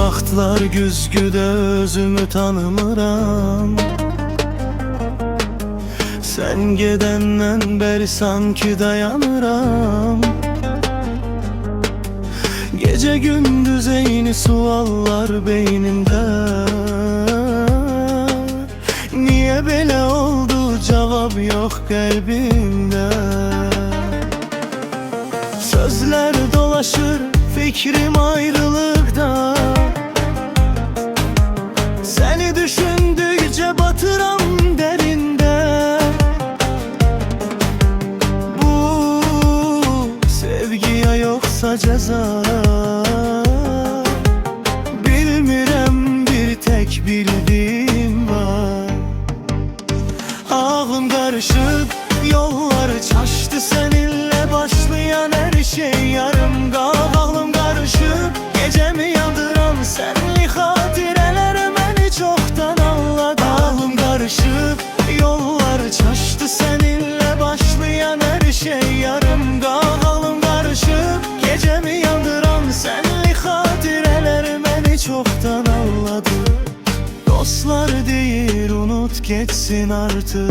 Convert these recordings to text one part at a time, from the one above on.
vaxtlar güzgüdə özümü tanımıram. Sən gedəndən bəri sanki dayanıram. Gece gündüz eyni suallar beynimdə. Niye belə oldu, cevap yok qəlbimdə. Sözler dolaşır, fikrim ayrılıkta. Seni düşündükçe batıram derinde. Bu sevgiye yoksa ceza, bilmirəm, bir tek bildiğim var. Ağlım karışık, yollar çaştı, seninle başlayan her şey yarım kaldı. Ağlım karışık, gecemi yandıran senli hatireler beni çoktan anladı. Ağlım karışık, yollar çaştı, seninle başlayan her şey yarım kaldı. Ağlım karışık, gecemi yandıran senli hatireler beni çoktan anladı. Dostlar değil, unut geçsin artık.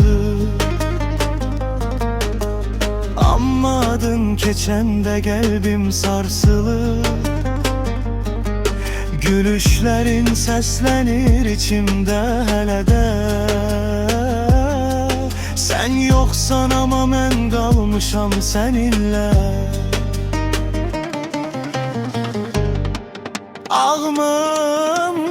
Amma adın keçende kalbim sarsılır. Gülüşlerin seslenir içimde hele de. Sen yoksan ama mən kalmışam seninle. Ağlım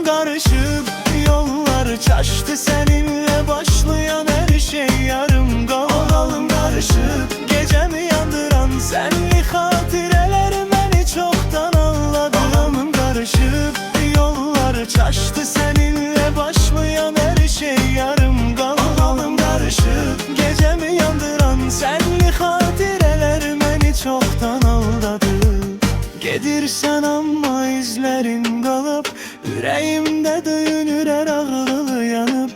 karışık, yollar çaştı, seninle başlayan her şey yarım kaldı. Ağlım karışık, gecemi yandıran senli hatireler beni çoktan anladı. Ağlım karışık, yollar çaştı, seninle başlayan her şey yarım kaldı. Ağlım karışık, gecemi yandıran senli hatireler beni çoktan aldadı. Gedirsen ama izlerin kalıp, yüreğimde döyünür her ağrılı yanıp.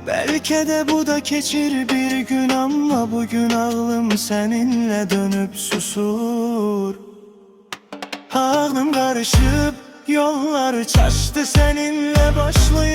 Belki de bu da keçir bir gün, ama bugün ağlım seninle dönüp susur. Ağlım karışıp, yollar çaştı, seninle başlayan